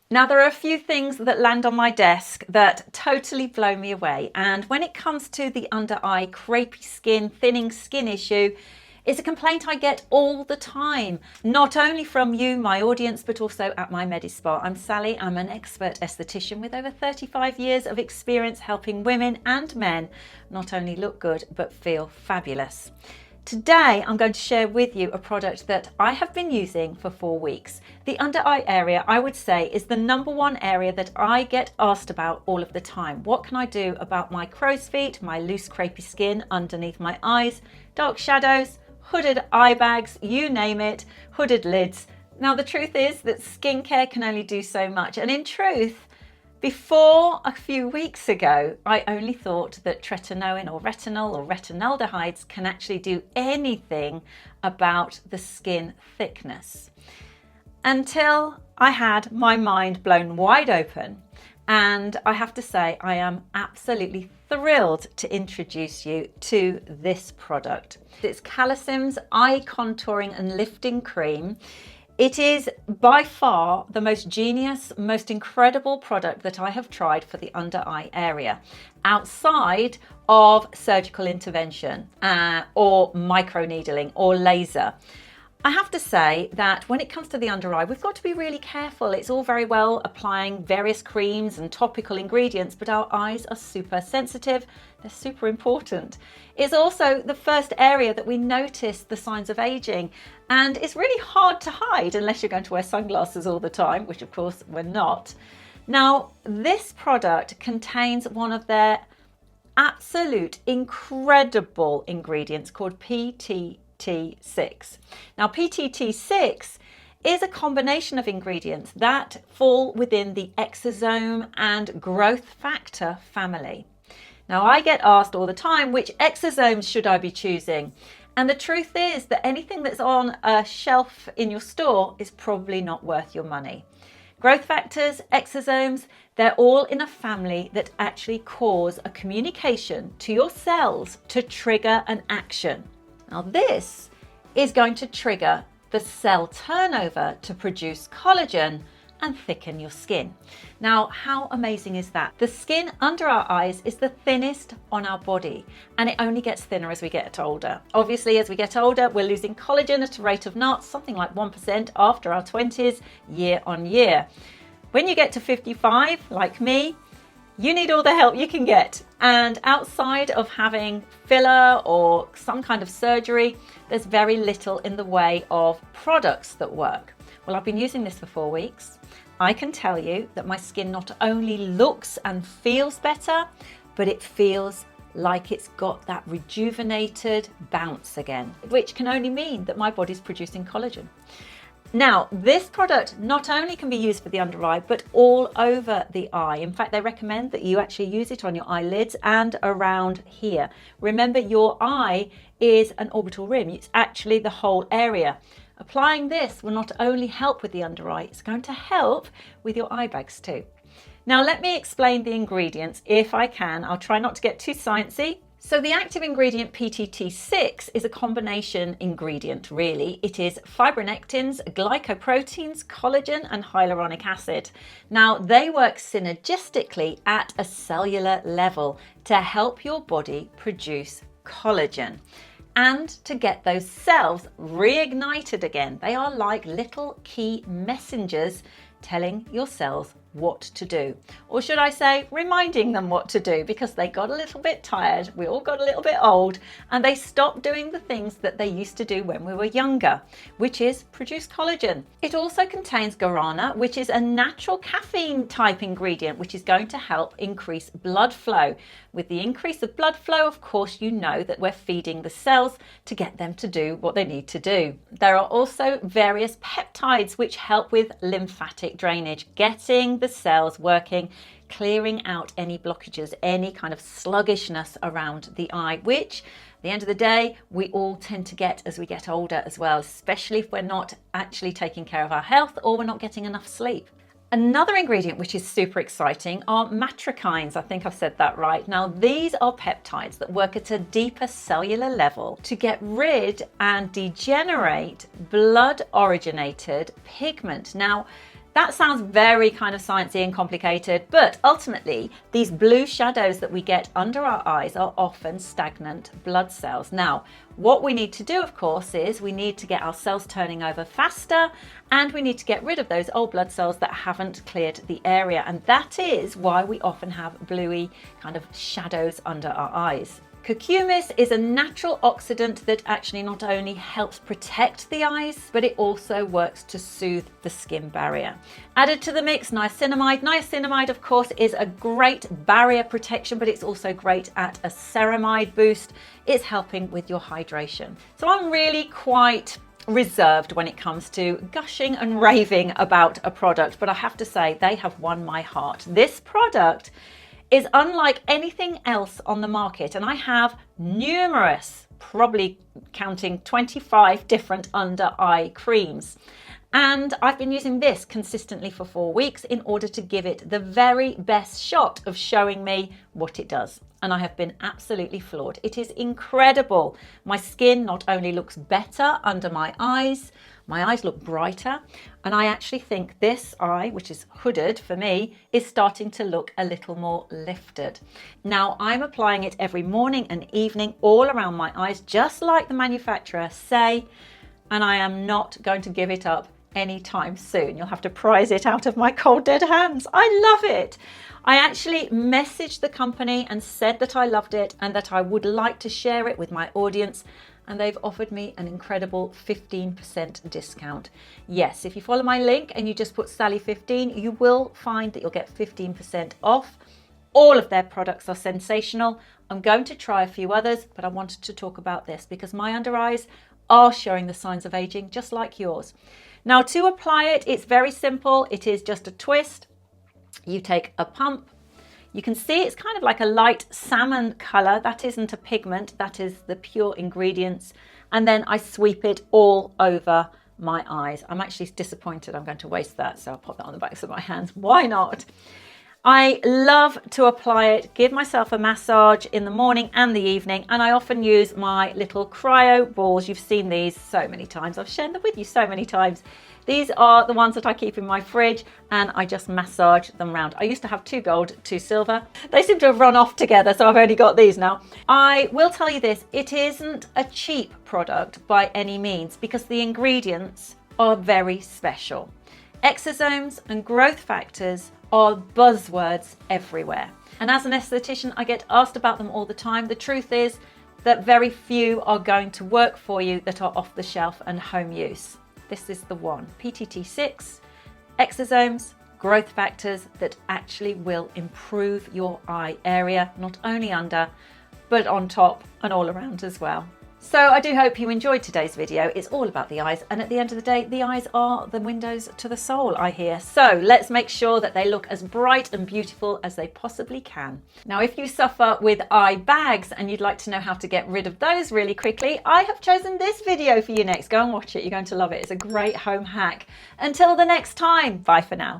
Now, there are a few things that land on my desk that totally blow me away. And when it comes to the under eye crepey skin, thinning skin issue, it's a complaint I get all the time, not only from you, my audience, but also at my Medispa. I'm Sally, I'm an expert esthetician with over 35 years of experience helping women and men not only look good, but feel fabulous. Today, I'm going to share with you a product that I have been using for 4 weeks. The under eye area, I would say, is the number one area that I get asked about all of the time. What can I do about my crow's feet, my loose crepey skin underneath my eyes, dark shadows, hooded eye bags, you name it, hooded lids. Now, the truth is that skincare can only do so much. And in truth, before a few weeks ago, I only thought that tretinoin or retinol or retinaldehydes can actually do anything about the skin thickness. Until I had my mind blown wide open. And I have to say, I am absolutely thrilled to introduce you to this product. It's Cisim's Eye Contouring and Lifting Cream. It is by far the most genius, most incredible product that I have tried for the under eye area, outside of surgical intervention or microneedling or laser. I have to say that when it comes to the under eye, we've got to be really careful. It's all very well applying various creams and topical ingredients, but our eyes are super sensitive. They're super important. It's also the first area that we notice the signs of aging, and it's really hard to hide unless you're going to wear sunglasses all the time, which of course we're not. Now, this product contains one of their absolute incredible ingredients called PTT6. Now, PTT6 is a combination of ingredients that fall within the EXOSOME and growth factor family. Now, I get asked all the time, which exosomes should I be choosing? And the truth is that anything that's on a shelf in your store is probably not worth your money. Growth factors, exosomes, they're all in a family that actually cause a communication to your cells to trigger an action. Now, this is going to trigger the cell turnover to produce collagen and thicken your skin. Now, how amazing is that? The skin under our eyes is the thinnest on our body, and it only gets thinner as we get older. Obviously, as we get older, we're losing collagen at a rate of knots, something like 1% after our 20s, year on year. When you get to 55, like me, you need all the help you can get. And outside of having filler or some kind of surgery, there's very little in the way of products that work. Well, I've been using this for 4 weeks. I can tell you that my skin not only looks and feels better, but it feels like it's got that rejuvenated bounce again, which can only mean that my body's producing collagen. Now, this product not only can be used for the under eye, but all over the eye. In fact, they recommend that you actually use it on your eyelids and around here. Remember, your eye is an orbital rim. It's actually the whole area. Applying this will not only help with the under eye, it's going to help with your eye bags too. Now, let me explain the ingredients if I can. I'll try not to get too sciencey. So the active ingredient PTT6 is a combination ingredient, really. It is fibronectins, glycoproteins, collagen, and hyaluronic acid. Now, they work synergistically at a cellular level to help your body produce collagen and to get those cells reignited again. They are like little key messengers telling your cells what to do, or should I say reminding them what to do, because they got a little bit tired, we all got a little bit old, and they stopped doing the things that they used to do when we were younger, which is produce collagen. It also contains guarana, which is a natural caffeine type ingredient, which is going to help increase blood flow. With the increase of blood flow, of course, you know that we're feeding the cells to get them to do what they need to do. There are also various peptides which help with lymphatic drainage, getting the cells working, clearing out any blockages, any kind of sluggishness around the eye, which at the end of the day, we all tend to get as we get older as well, especially if we're not actually taking care of our health or we're not getting enough sleep. Another ingredient which is super exciting are matrikines. I think I've said that right. Now, these are peptides that work at a deeper cellular level to get rid and degenerate blood originated pigment. Now, That sounds very kind of sciencey and complicated, but ultimately these blue shadows that we get under our eyes are often stagnant blood cells. Now, what we need to do, of course, is we need to get our cells turning over faster, and we need to get rid of those old blood cells that haven't cleared the area. And that is why we often have bluey kind of shadows under our eyes. Curcumis is a natural oxidant that actually not only helps protect the eyes, but it also works to soothe the skin barrier. Added to the mix, niacinamide. Niacinamide, of course, is a great barrier protection, but it's also great at a ceramide boost. It's helping with your hydration. So I'm really quite reserved when it comes to gushing and raving about a product, but I have to say they have won my heart. This product is unlike anything else on the market, and I have numerous, probably counting 25 different under eye creams, and I've been using this consistently for 4 weeks in order to give it the very best shot of showing me what it does, and I have been absolutely floored. It is incredible. My skin not only looks better under my eyes look brighter, and I actually think this eye, which is hooded for me, is starting to look a little more lifted. Now, I'm applying it every morning and evening all around my eyes, just like the manufacturer say, and I am not going to give it up anytime soon. You'll have to prise it out of my cold dead hands. I love it. I actually messaged the company and said that I loved it and that I would like to share it with my audience, and they've offered me an incredible 15% discount. Yes, if you follow my link and you just put Sally15, you will find that you'll get 15% off. All of their products are sensational. I'm going to try a few others, but I wanted to talk about this because my under eyes are showing the signs of aging, just like yours. Now, to apply it, it's very simple. It is just a twist. You take a pump. You can see it's kind of like a light salmon colour. That isn't a pigment, that is the pure ingredients. And then I sweep it all over my eyes. I'm actually disappointed I'm going to waste that, so I'll pop that on the backs of my hands. Why not? I love to apply it, give myself a massage in the morning and the evening, and I often use my little cryo balls. You've seen these so many times. I've shared them with you so many times. These are the ones that I keep in my fridge, and I just massage them around. I used to have 2 gold, 2 silver. They seem to have run off together, so I've only got these now. I will tell you this, it isn't a cheap product by any means because the ingredients are very special. Exosomes and growth factors are buzzwords everywhere. And as an esthetician, I get asked about them all the time. The truth is that very few are going to work for you that are off the shelf and home use. This is the one. PTT6, exosomes, growth factors that actually will improve your eye area, not only under, but on top and all around as well. So I do hope you enjoyed today's video. It's all about the eyes, and at the end of the day, the eyes are the windows to the soul, I hear. So let's make sure that they look as bright and beautiful as they possibly can. Now, if you suffer with eye bags and you'd like to know how to get rid of those really quickly, I have chosen this video for you next. Go and watch it. You're going to love it. It's a great home hack. Until the next time, bye for now.